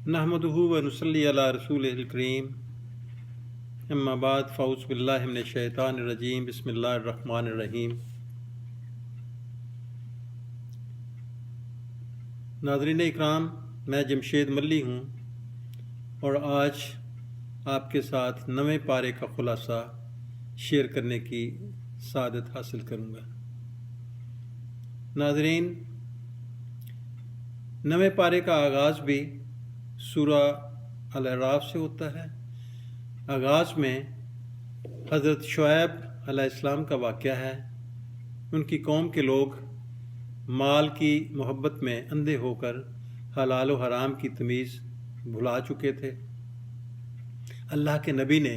نحمدہ و نصلی علی رسولہ الکریم اما بعد فاعوذ باللہ من الشیطان الرجیم بسم اللہ الرحمن الرحیم۔ ناظرین اکرام، میں جمشید ملی ہوں اور آج آپ کے ساتھ نویں پارے کا خلاصہ شیئر کرنے کی سعادت حاصل کروں گا۔ ناظرین، نویں پارے کا آغاز بھی سورہ الاعراف سے ہوتا ہے۔ آغاز میں حضرت شعیب علیہ السلام کا واقعہ ہے۔ ان کی قوم کے لوگ مال کی محبت میں اندھے ہو کر حلال و حرام کی تمیز بھلا چکے تھے۔ اللہ کے نبی نے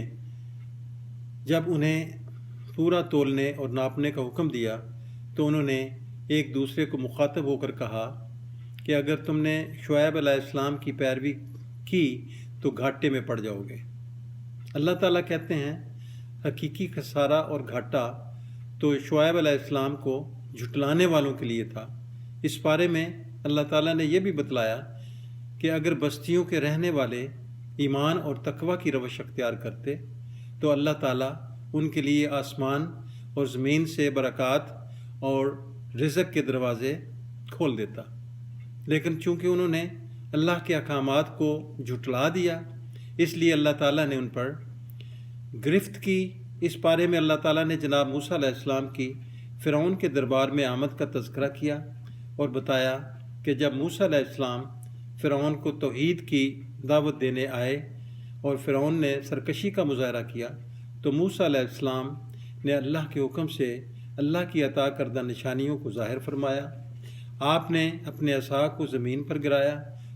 جب انہیں پورا تولنے اور ناپنے کا حکم دیا تو انہوں نے ایک دوسرے کو مخاطب ہو کر کہا کہ اگر تم نے شعیب علیہ السلام کی پیروی کی تو گھاٹے میں پڑ جاؤ گے۔ اللہ تعالیٰ کہتے ہیں حقیقی خسارہ اور گھاٹا تو شعیب علیہ السلام کو جھٹلانے والوں کے لیے تھا۔ اس بارے میں اللہ تعالیٰ نے یہ بھی بتلایا کہ اگر بستیوں کے رہنے والے ایمان اور تقوی کی روش اختیار کرتے تو اللہ تعالیٰ ان کے لیے آسمان اور زمین سے برکات اور رزق کے دروازے کھول دیتا، لیکن چونکہ انہوں نے اللہ کے احکامات کو جھٹلا دیا اس لیے اللہ تعالیٰ نے ان پر گرفت کی۔ اس بارے میں اللہ تعالیٰ نے جناب موسیٰ علیہ السلام کی فرعون کے دربار میں آمد کا تذکرہ کیا اور بتایا کہ جب موسیٰ علیہ السلام فرعون کو توحید کی دعوت دینے آئے اور فرعون نے سرکشی کا مظاہرہ کیا تو موسیٰ علیہ السلام نے اللہ کے حکم سے اللہ کی عطا کردہ نشانیوں کو ظاہر فرمایا۔ آپ نے اپنے عصا کو زمین پر گرایا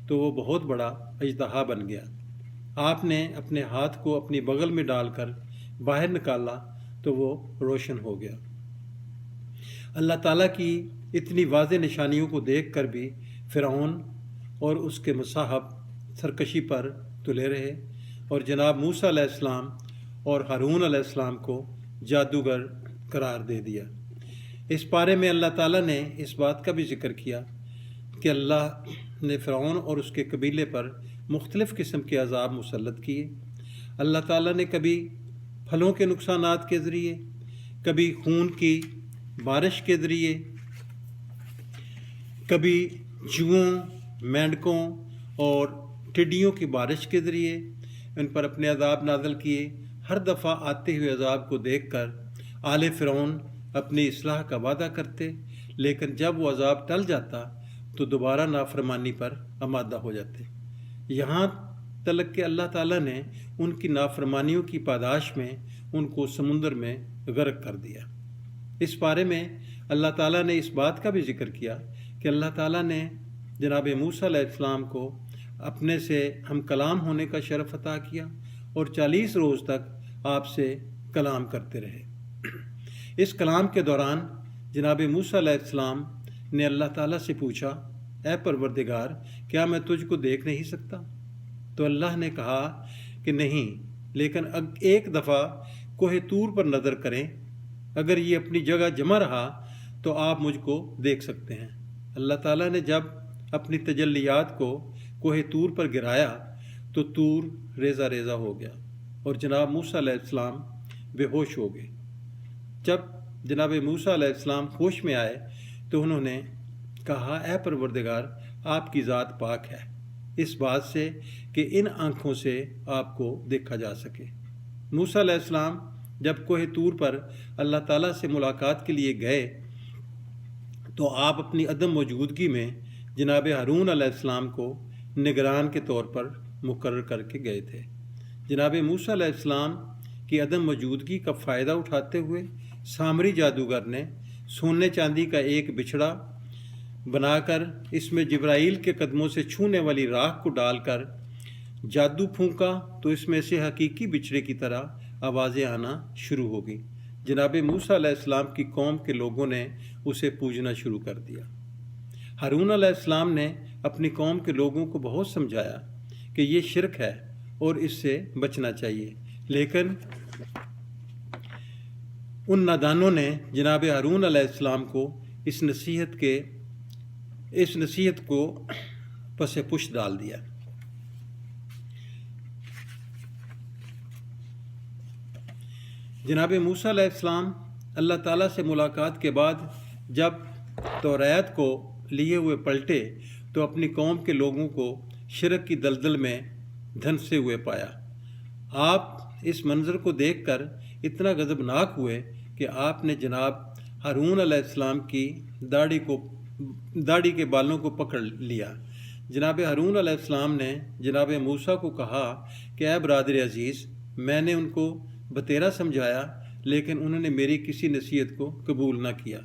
تو وہ بہت بڑا اژدہا بن گیا۔ آپ نے اپنے ہاتھ کو اپنی بغل میں ڈال کر باہر نکالا تو وہ روشن ہو گیا۔ اللہ تعالیٰ کی اتنی واضح نشانیوں کو دیکھ کر بھی فرعون اور اس کے مصاحب سرکشی پر تلے رہے اور جناب موسیٰ علیہ السلام اور ہارون علیہ السلام کو جادوگر قرار دے دیا۔ اس بارے میں اللہ تعالیٰ نے اس بات کا بھی ذکر کیا کہ اللہ نے فرعون اور اس کے قبیلے پر مختلف قسم کے عذاب مسلط کیے۔ اللہ تعالیٰ نے کبھی پھلوں کے نقصانات کے ذریعے، کبھی خون کی بارش کے ذریعے، کبھی جوؤں، مینڈکوں اور ٹڈیوں کی بارش کے ذریعے ان پر اپنے عذاب نازل کیے۔ ہر دفعہ آتے ہوئے عذاب کو دیکھ کر آل فرعون اپنی اصلاح کا وعدہ کرتے، لیکن جب وہ عذاب ٹل جاتا تو دوبارہ نافرمانی پر آمادہ ہو جاتے، یہاں تلک کہ اللہ تعالیٰ نے ان کی نافرمانیوں کی پاداش میں ان کو سمندر میں غرق کر دیا۔ اس بارے میں اللہ تعالیٰ نے اس بات کا بھی ذکر کیا کہ اللہ تعالیٰ نے جناب موسیٰ علیہ السلام کو اپنے سے ہم کلام ہونے کا شرف عطا کیا اور 40 روز تک آپ سے کلام کرتے رہے۔ اس کلام کے دوران جناب موسیٰ علیہ السلام نے اللہ تعالیٰ سے پوچھا، اے پروردگار، کیا میں تجھ کو دیکھ نہیں سکتا؟ تو اللہ نے کہا کہ نہیں، لیکن ایک دفعہ کوہ طور پر نظر کریں، اگر یہ اپنی جگہ جمع رہا تو آپ مجھ کو دیکھ سکتے ہیں۔ اللہ تعالیٰ نے جب اپنی تجلیات کو کوہ طور پر گرایا تو طور ریزہ ریزہ ہو گیا اور جناب موسیٰ علیہ السلام بے ہوش ہو گئے۔ جب جناب موسیٰ علیہ السلام ہوش میں آئے تو انہوں نے کہا، اے پروردگار، آپ کی ذات پاک ہے اس بات سے کہ ان آنکھوں سے آپ کو دیکھا جا سکے۔ موسیٰ علیہ السلام جب کوہ طور پر اللہ تعالیٰ سے ملاقات کے لیے گئے تو آپ اپنی عدم موجودگی میں جناب ہارون علیہ السلام کو نگران کے طور پر مقرر کر کے گئے تھے۔ جناب موسیٰ علیہ السلام کی عدم موجودگی کا فائدہ اٹھاتے ہوئے سامری جادوگر نے سونے چاندی کا ایک بچھڑا بنا کر اس میں جبرائیل کے قدموں سے چھونے والی راکھ کو ڈال کر جادو پھونکا تو اس میں سے حقیقی بچھڑے کی طرح آوازیں آنا شروع ہو گئیں۔ جناب موسیٰ علیہ السلام کی قوم کے لوگوں نے اسے پوجنا شروع کر دیا۔ ہارون علیہ السلام نے اپنی قوم کے لوگوں کو بہت سمجھایا کہ یہ شرک ہے اور اس سے بچنا چاہیے، لیکن ان نادانوں نے جناب ہارون علیہ السلام کو اس نصیحت کو پس پش ڈال دیا۔ جناب موسیٰ علیہ السلام اللہ تعالیٰ سے ملاقات کے بعد جب توریت کو لیے ہوئے پلٹے تو اپنی قوم کے لوگوں کو شرک کی دلدل میں دھنسے ہوئے پایا۔ آپ اس منظر کو دیکھ کر اتنا غضبناک ہوئے کہ آپ نے جناب ہارون علیہ السلام کی داڑھی کے بالوں کو پکڑ لیا۔ جناب ہارون علیہ السلام نے جناب موسیٰ کو کہا کہ اے برادر عزیز، میں نے ان کو بتیرا سمجھایا لیکن انہوں نے میری کسی نصیحت کو قبول نہ کیا۔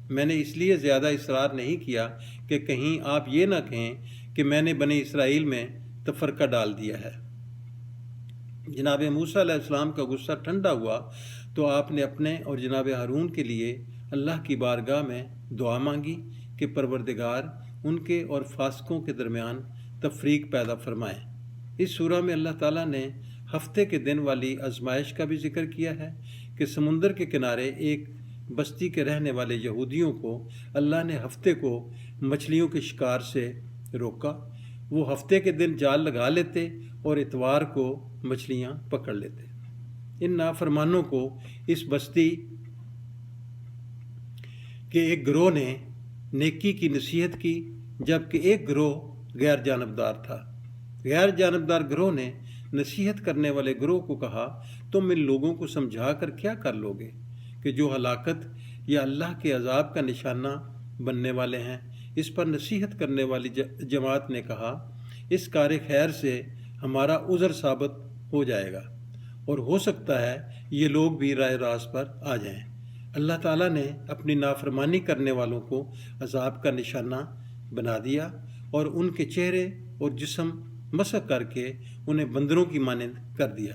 میں نے اس لیے زیادہ اصرار نہیں کیا کہ کہیں آپ یہ نہ کہیں کہ میں نے بنی اسرائیل میں تفرقہ ڈال دیا ہے۔ جناب موسیٰ علیہ السلام کا غصہ ٹھنڈا ہوا تو آپ نے اپنے اور جناب ہارون کے لیے اللہ کی بارگاہ میں دعا مانگی کہ پروردگار ان کے اور فاسقوں کے درمیان تفریق پیدا فرمائے۔ اس سورہ میں اللہ تعالیٰ نے ہفتے کے دن والی آزمائش کا بھی ذکر کیا ہے کہ سمندر کے کنارے ایک بستی کے رہنے والے یہودیوں کو اللہ نے ہفتے کو مچھلیوں کے شکار سے روکا۔ وہ ہفتے کے دن جال لگا لیتے اور اتوار کو مچھلیاں پکڑ لیتے۔ ان نافرمانوں کو اس بستی کے ایک گروہ نے نیکی کی نصیحت کی جبکہ ایک گروہ غیر جانبدار تھا۔ غیر جانبدار گروہ نے نصیحت کرنے والے گروہ کو کہا، تم ان لوگوں کو سمجھا کر کیا کر لو گے کہ جو ہلاکت یا اللہ کے عذاب کا نشانہ بننے والے ہیں؟ اس پر نصیحت کرنے والی جماعت نے کہا، اس کار خیر سے ہمارا عذر ثابت ہو جائے گا اور ہو سکتا ہے یہ لوگ بھی راہ راست پر آ جائیں۔ اللہ تعالیٰ نے اپنی نافرمانی کرنے والوں کو عذاب کا نشانہ بنا دیا اور ان کے چہرے اور جسم مسخ کر کے انہیں بندروں کی مانند کر دیا۔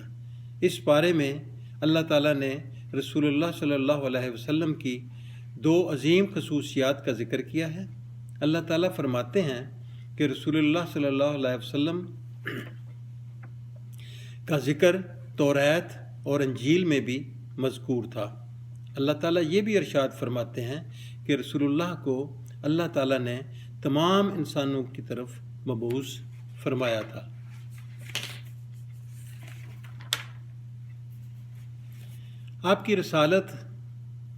اس پارے میں اللہ تعالیٰ نے رسول اللہ صلی اللہ علیہ وسلم کی دو عظیم خصوصیات کا ذکر کیا ہے۔ اللہ تعالیٰ فرماتے ہیں کہ رسول اللہ صلی اللہ علیہ وسلم کا ذکر توریت اور انجیل میں بھی مذکور تھا۔ اللہ تعالیٰ یہ بھی ارشاد فرماتے ہیں کہ رسول اللہ کو اللہ تعالیٰ نے تمام انسانوں کی طرف مبعوث فرمایا تھا۔ آپ کی رسالت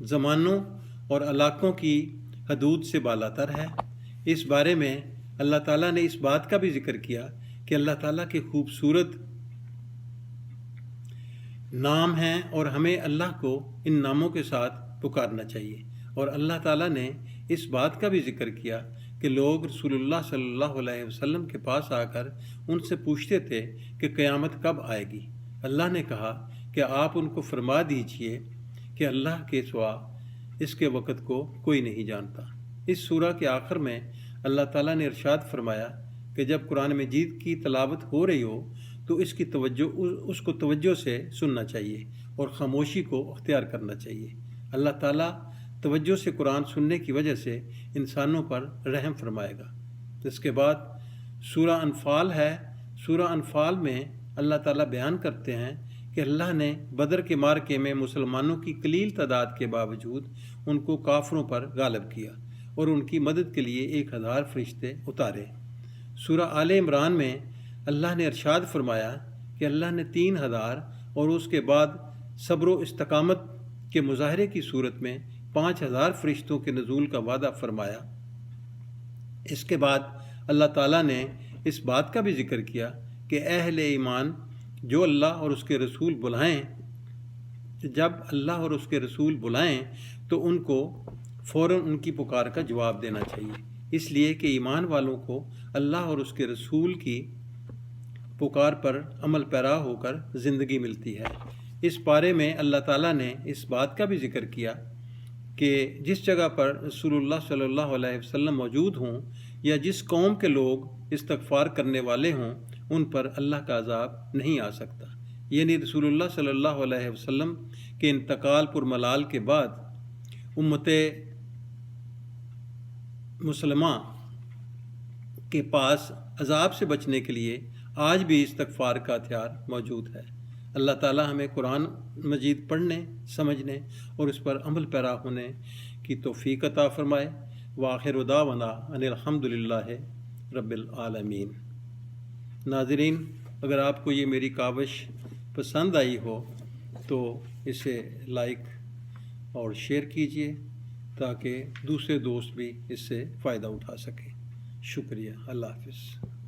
زمانوں اور علاقوں کی حدود سے بالاتر ہے۔ اس بارے میں اللہ تعالیٰ نے اس بات کا بھی ذکر کیا کہ اللہ تعالیٰ کے خوبصورت نام ہیں اور ہمیں اللہ کو ان ناموں کے ساتھ پکارنا چاہیے۔ اور اللہ تعالیٰ نے اس بات کا بھی ذکر کیا کہ لوگ رسول اللہ صلی اللہ علیہ وسلم کے پاس آ کر ان سے پوچھتے تھے کہ قیامت کب آئے گی۔ اللہ نے کہا کہ آپ ان کو فرما دیجئے کہ اللہ کے سوا اس کے وقت کو کوئی نہیں جانتا۔ اس سورہ کے آخر میں اللہ تعالیٰ نے ارشاد فرمایا کہ جب قرآن مجید کی تلاوت ہو رہی ہو تو اس کو توجہ سے سننا چاہیے اور خاموشی کو اختیار کرنا چاہیے۔ اللہ تعالیٰ توجہ سے قرآن سننے کی وجہ سے انسانوں پر رحم فرمائے گا۔ اس کے بعد سورہ انفال ہے۔ سورہ انفال میں اللہ تعالیٰ بیان کرتے ہیں کہ اللہ نے بدر کے معرکے میں مسلمانوں کی قلیل تعداد کے باوجود ان کو کافروں پر غالب کیا اور ان کی مدد کے لیے 1000 فرشتے اتارے۔ سورہ آل عمران میں اللہ نے ارشاد فرمایا کہ اللہ نے 3000 اور اس کے بعد صبر و استقامت کے مظاہرے کی صورت میں 5000 فرشتوں کے نزول کا وعدہ فرمایا۔ اس کے بعد اللہ تعالیٰ نے اس بات کا بھی ذکر کیا کہ اے اہل ایمان، جو اللہ اور اس کے رسول بلائیں، جب اللہ اور اس کے رسول بلائیں تو ان کو فوراً ان کی پکار کا جواب دینا چاہیے، اس لیے کہ ایمان والوں کو اللہ اور اس کے رسول کی پکار پر عمل پیرا ہو کر زندگی ملتی ہے۔ اس پارے میں اللہ تعالیٰ نے اس بات کا بھی ذکر کیا کہ جس جگہ پر رسول اللہ صلی اللہ علیہ وسلم موجود ہوں یا جس قوم کے لوگ استغفار کرنے والے ہوں ان پر اللہ کا عذاب نہیں آ سکتا۔ یعنی رسول اللہ صلی اللہ علیہ وسلم کے انتقال پر ملال کے بعد امت مسلمہ کے پاس عذاب سے بچنے کے لیے آج بھی استغفار کا ہتھیار موجود ہے۔ اللہ تعالی ہمیں قرآن مجید پڑھنے، سمجھنے اور اس پر عمل پیرا ہونے کی توفیق عطا فرمائے۔ وآخر دعوانا ان الحمد للہ رب العالمین۔ ناظرین، اگر آپ کو یہ میری کاوش پسند آئی ہو تو اسے لائک اور شیئر کیجیے تاکہ دوسرے دوست بھی اس سے فائدہ اٹھا سکیں۔ شکریہ، اللہ حافظ۔